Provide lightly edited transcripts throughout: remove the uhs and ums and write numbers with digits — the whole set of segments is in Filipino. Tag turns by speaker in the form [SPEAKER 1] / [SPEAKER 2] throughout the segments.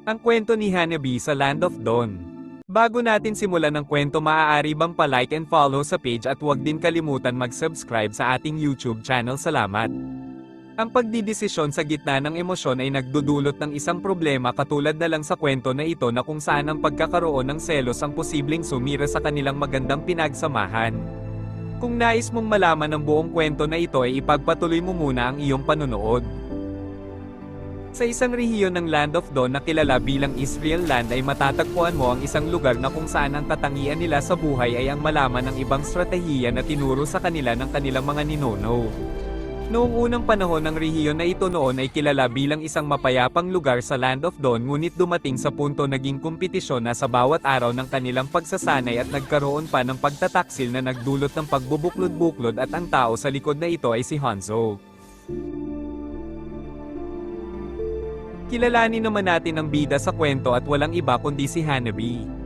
[SPEAKER 1] Ang kwento ni Hanabi sa Land of Dawn. Bago natin simulan ang kwento, maaari bang pa-like and follow sa page at huwag din kalimutan mag-subscribe sa ating YouTube channel. Salamat. Ang pagdidesisyon sa gitna ng emosyon ay nagdudulot ng isang problema, katulad na lang sa kwento na ito na kung saan ang pagkakaroon ng selos ang posibleng sumira sa kanilang magandang pinagsamahan. Kung nais mong malaman ang buong kwento na ito ay ipagpatuloy mo muna ang iyong panunood. Sa isang rehiyon ng Land of Dawn na kilala bilang Israel Land ay matatagpuan mo ang isang lugar na kung saan ang katangian nila sa buhay ay ang malaman ng ibang stratehiya na tinuro sa kanila ng kanilang mga ninuno. Noong unang panahon ng rehiyon na ito noon ay kilala bilang isang mapayapang lugar sa Land of Dawn, ngunit dumating sa punto naging kompetisyon na sa bawat araw ng kanilang pagsasanay at nagkaroon pa ng pagtataksil na nagdulot ng pagbubuklod-buklod, at ang tao sa likod na ito ay si Hanzo. Kilalanin naman natin ang bida sa kwento at walang iba kundi si Hanabi.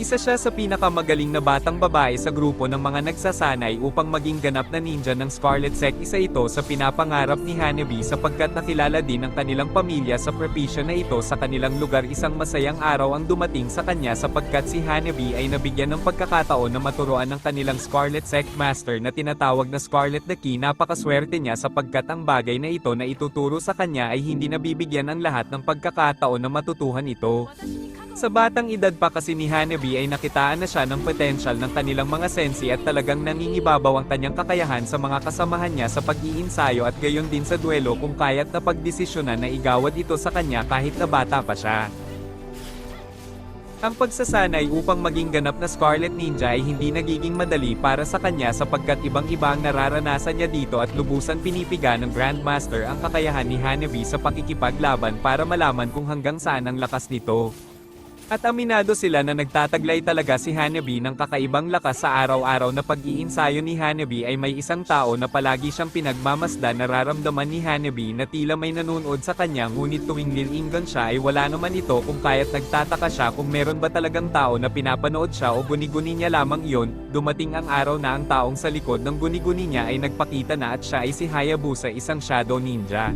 [SPEAKER 1] Isa siya sa pinakamagaling na batang babae sa grupo ng mga nagsasanay upang maging ganap na ninja ng Scarlet Sect. Isa ito sa pinapangarap ni Hanabi sapagkat nakilala din ang kanilang pamilya sa profesyon na ito sa kanilang lugar. Isang masayang araw ang dumating sa kanya sapagkat si Hanabi ay nabigyan ng pagkakataon na maturuan ng kanilang Scarlet Sect Master na tinatawag na Scarlet the Key. Napakaswerte niya sapagkat ang bagay na ito na ituturo sa kanya ay hindi nabibigyan ang lahat ng pagkakataon na matutuhan ito. Sa batang edad pa kasi ni Hanabi ay nakitaan na siya ng potensyal ng kanilang mga sensi at talagang nangingibabaw ang kanyang kakayahan sa mga kasamahan niya sa pag-iinsayo at gayon din sa duelo kung kaya't napagdesisyonan na igawad ito sa kanya kahit na bata pa siya. Ang pagsasanay upang maging ganap na Scarlet Ninja ay hindi nagiging madali para sa kanya sapagkat ibang-iba ang nararanasan niya dito at lubusan pinipiga ng Grandmaster ang kakayahan ni Hanabi sa pakikipaglaban para malaman kung hanggang saan ang lakas nito. At aminado sila na nagtataglay talaga si Hanabi ng kakaibang lakas. Sa araw-araw na pag-iinsayo ni Hanabi ay may isang tao na palagi siyang pinagmamasdan. Nararamdaman ni Hanabi na tila may nanonood sa kanya, ngunit tuwing lilingan siya ay wala naman ito kung kaya't nagtataka siya kung meron ba talagang tao na pinapanood siya o guni-guni niya lamang iyon. Dumating ang araw na ang taong sa likod ng guni-guni niya ay nagpakita na at siya ay si Hayabusa, isang shadow ninja.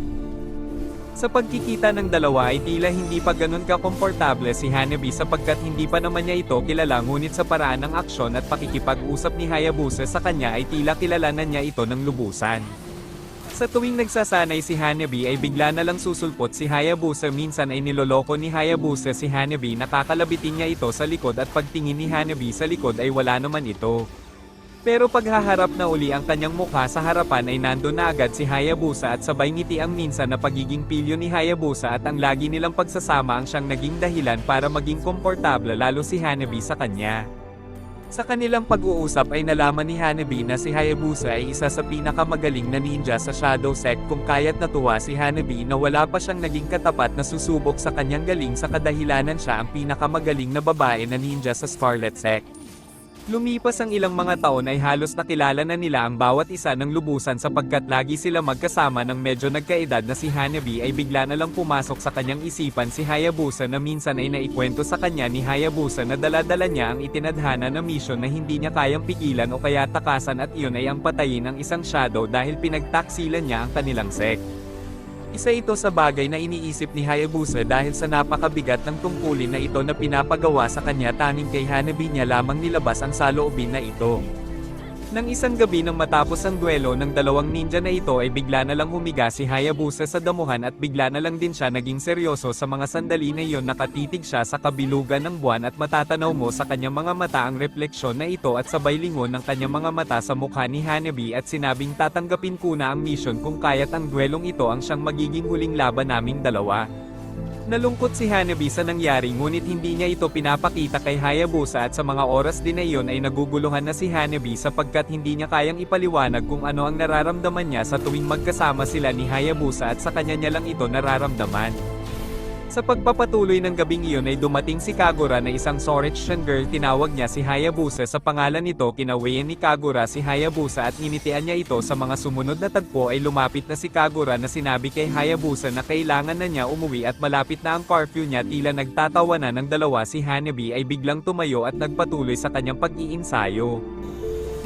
[SPEAKER 1] Sa pagkikita ng dalawa ay tila hindi pa ganun ka-komportable si Hanabi sapagkat hindi pa naman niya ito kilala, ngunit sa paraan ng aksyon at pakikipag-usap ni Hayabusa sa kanya ay tila kilala na niya ito ng lubusan. Sa tuwing nagsasanay si Hanabi ay bigla na lang susulpot si Hayabusa. Minsan ay niloloko ni Hayabusa si Hanabi, nakakalabitin niya ito sa likod at pagtingin ni Hanabi sa likod ay wala naman ito. Pero paghaharap na uli ang kanyang mukha sa harapan ay nandun na agad si Hayabusa at sabay ngiti ang minsan na pagiging pilyo ni Hayabusa at ang lagi nilang pagsasama ang siyang naging dahilan para maging komportable lalo si Hanabi sa kanya. Sa kanilang pag-uusap ay nalaman ni Hanabi na si Hayabusa ay isa sa pinakamagaling na ninja sa Shadow Sect, kung kaya't natuwa si Hanabi na wala pa siyang naging katapat na susubok sa kanyang galing sa kadahilanan siya ang pinakamagaling na babae na ninja sa Scarlet Sect. Lumipas ang ilang mga taon ay halos nakilala na nila ang bawat isa ng lubusan sapagkat lagi sila magkasama. Nang medyo nagkaedad na si Hanabi ay bigla na lang pumasok sa kanyang isipan si Hayabusa na minsan ay naikwento sa kanya ni Hayabusa na dala-dala niya ang itinadhana na misyon na hindi niya kayang pigilan o kaya takasan, at iyon ay ang patayin ang isang shadow dahil pinagtaksilan niya ang kanilang sect. Isa ito sa bagay na iniisip ni Hayabusa dahil sa napakabigat ng tungkulin na ito na pinapagawa sa kanya. Tanging kay Hanabi niya lamang nilabas ang saloobin na ito. Nang isang gabi nang matapos ang duelo ng dalawang ninja na ito ay bigla na lang humiga si Hayabusa sa damuhan at bigla na lang din siya naging seryoso. Sa mga sandali na iyon nakatitig siya sa kabilugan ng buwan at matatanaw mo sa kanyang mga mata ang refleksyon na ito at sabay lingon ng kanyang mga mata sa mukha ni Hanabi at sinabing, tatanggapin ko na ang mission kung kaya't ang duelong ito ang siyang magiging huling laban naming dalawa. Nalungkot si Hanabi sa nangyari, ngunit hindi niya ito pinapakita kay Hayabusa at sa mga oras din na iyon ay naguguluhan na si Hanabi sapagkat hindi niya kayang ipaliwanag kung ano ang nararamdaman niya sa tuwing magkasama sila ni Hayabusa at sa kanya niya lang ito nararamdaman. Sa pagpapatuloy ng gabing iyon ay dumating si Kagura na isang Sorichan girl. Tinawag niya si Hayabusa sa pangalan nito. Kinawayan ni Kagura si Hayabusa at nginitian niya ito. Sa mga sumunod na tagpo ay lumapit na si Kagura na sinabi kay Hayabusa na kailangan na niya umuwi at malapit na ang curfew niya. Tila nagtatawanan ng dalawa, si Hanabi ay biglang tumayo at nagpatuloy sa kanyang pag-iinsayo.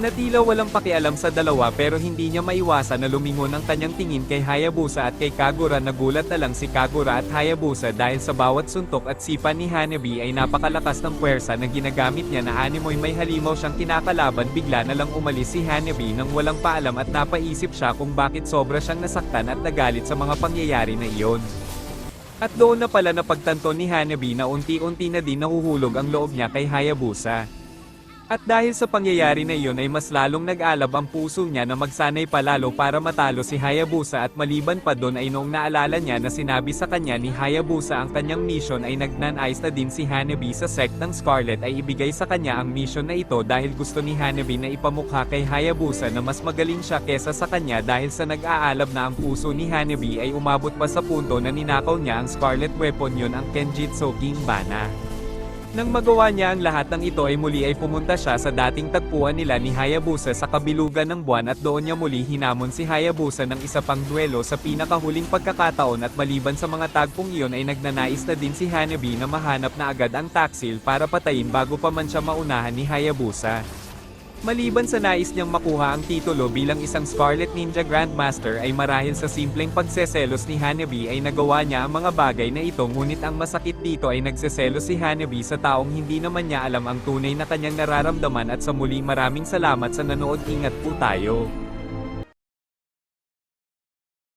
[SPEAKER 1] na tila walang pakialam sa dalawa pero hindi niya maiwasan na lumingon ang kanyang tingin kay Hayabusa at kay Kagura. Nagulat na lang si Kagura at Hayabusa dahil sa bawat suntok at sipa ni Hanabi ay napakalakas ng puwersa na ginagamit niya na animoy may halimaw siyang kinakalaban. Bigla na lang umalis si Hanabi nang walang paalam at napaisip siya kung bakit sobra siyang nasaktan at nagalit sa mga pangyayari na iyon. At doon na pala napagtanto ni Hanabi na unti-unti na din nahuhulog ang loob niya kay Hayabusa. At dahil sa pangyayari na iyon ay mas lalong nag-alab ang puso niya na magsanay palalo para matalo si Hayabusa. At maliban pa doon ay noong naalala niya na sinabi sa kanya ni Hayabusa ang kanyang mission ay nagnanais na din si Hanabi sa sect ng Scarlet ay ibigay sa kanya ang mission na ito dahil gusto ni Hanabi na ipamukha kay Hayabusa na mas magaling siya kesa sa kanya. Dahil sa nag-aalab na ang puso ni Hanabi ay umabot pa sa punto na ninakaw niya ang Scarlet Weapon, yon ang Kenjutsu Kinbana. Nang magawa niya ang lahat ng ito ay muli ay pumunta siya sa dating tagpuan nila ni Hayabusa sa kabilugan ng buwan at doon niya muli hinamon si Hayabusa ng isa pang duelo sa pinakahuling pagkakataon. At maliban sa mga tagpong iyon ay nagnanais na din si Hanabi na mahanap na agad ang taksil para patayin bago pa man siya maunahan ni Hayabusa. Maliban sa nais niyang makuha ang titulo bilang isang Scarlet Ninja Grandmaster ay marahil sa simpleng pagseselos ni Hanabi ay nagawa niya ang mga bagay na ito. Ngunit ang masakit dito ay nagseselos si Hanabi sa taong hindi naman niya alam ang tunay na kanyang nararamdaman. At sa muli maraming salamat sa nanood. Ingat po tayo.